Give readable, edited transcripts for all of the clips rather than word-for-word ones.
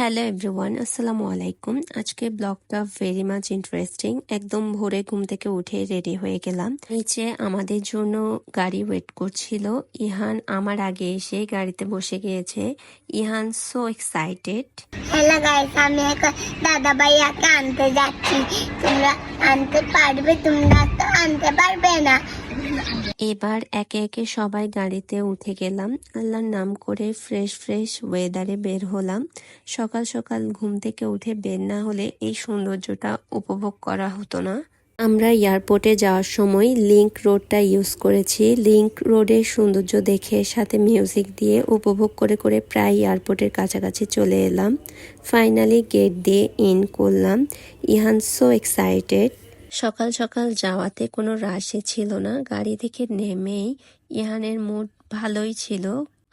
Hello everyone, আসসালামু আলাইকুম। আজকে ব্লগটা ভেরি মাচ ইন্টারেস্টিং। একদম ভোরে ঘুম থেকে উঠে রেডি হয়ে গেলাম। নিচে আমাদের জন্য গাড়ি ওয়েট করছিল। ইহান আমার আগে এসে গাড়িতে বসে গিয়েছে। Ihan so excited. Hello guys, আমি এখন দাদা ভাইয়াকে আনতে যাচ্ছি। তোমরা আনতে পারবে? তোমরা তো আনতে পারবে না। এবার একে একে সবাই গাড়িতে উঠে গেলাম। আল্লাহর নাম করে ফ্রেশ ওয়েদারে বের হলাম। সকাল সকাল ঘুম থেকে উঠে বের না হলে এই সৌন্দর্যটা উপভোগ করা হতো না। আমরা এয়ারপোর্টে যাওয়ার সময় লিংক রোডটা ইউজ করেছি। লিংক রোডের সৌন্দর্য দেখে সাথে মিউজিক দিয়ে উপভোগ করে করে প্রায় এয়ারপোর্টের কাছাকাছি চলে এলাম। ফাইনালি গেট দিয়ে ইন করলাম। Ihan so excited. সকাল সকাল যাওয়াতে কোনো রাশে ছিল না। গাড়ি থেকে নেমেই ইহানের মুড ভালোই ছিল।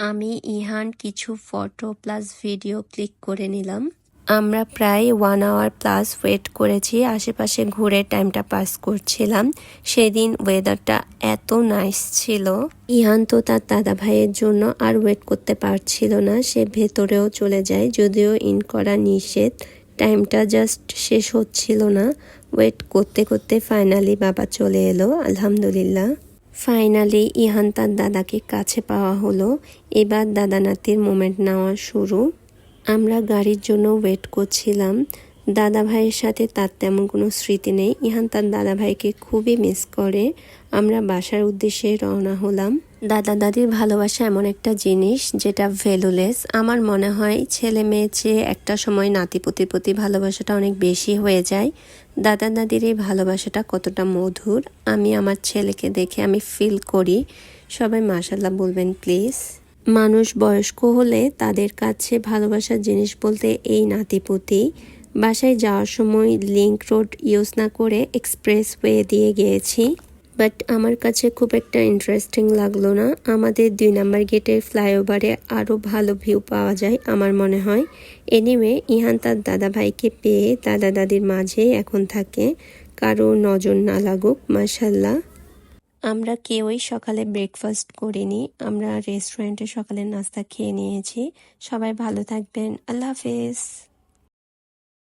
আমি ইহান কিছু ফটো প্লাস ভিডিও ক্লিক করে নিলাম। আমরা প্রায় 1 আওয়ার প্লাস ওয়েট করেছি। আশেপাশে ঘুরে টাইমটা পাস করছিলাম। সেদিন ওয়েদারটা এত নাইস ছিল। ইহান তো তার দাদা ভাইয়ের জন্য আর ওয়েট করতে পারছিল না। সে ভেতরেও চলে যায়, যদিও ইন করা নিষেধ। টাইমটা জাস্ট শেষ হচ্ছিল না। ওয়েট করতে করতে ফাইনালি বাবা চলে এলো, আলহামদুলিল্লাহ। ফাইনালি ইহান তার দাদাকে কাছে পাওয়া হলো। এবার দাদা নাতির মোমেন্ট নেওয়া শুরু। আমরা গাড়ির জন্য ওয়েট করছিলাম। দাদা ভাইয়ের সাথে তার তেমন কোনো স্মৃতি নেই। ইহান তার দাদা ভাইকে খুবই মিস করে। আমরা বাসার উদ্দেশ্যে রওনা হলাম। দাদা দাদির ভালোবাসা এমন একটা জিনিস যেটা ভ্যালুলেস। আমার মনে হয় ছেলে মেয়ে চেয়ে একটা সময় নাতিপুতির প্রতি ভালোবাসাটা অনেক বেশি হয়ে যায়। দাদা দাদির এই ভালোবাসাটা কতটা মধুর আমি আমার ছেলেকে দেখে আমি ফিল করি। সবাই মাশাআল্লাহ বলবেন প্লিজ। মানুষ বয়স্ক হলে তাদের কাছে ভালোবাসার জিনিস বলতে এই নাতিপুতি। বাসায় যাওয়ার সময় লিংক রোড ইউজ না করে এক্সপ্রেস ওয়ে দিয়ে গিয়েছি, বাট আমার কাছে খুব একটা ইন্টারেস্টিং লাগলো না। আমাদের 2 নাম্বার গেটের ফ্লাইওভারে আরও ভালো ভিউ পাওয়া যায় আমার মনে হয়। এনিওয়ে, ইহান তার দাদা ভাইকে পেয়ে দাদা দাদির মাঝেই এখন থাকে, কারো নজর না লাগুক। মাশাআল্লাহ। আমরা কেউই সকালে ব্রেকফাস্ট করিনি। আমরা রেস্টুরেন্টে সকালের নাস্তা খেয়ে নিয়েছি। সবাই ভালো থাকবেন। আল্লাহ হাফেজ।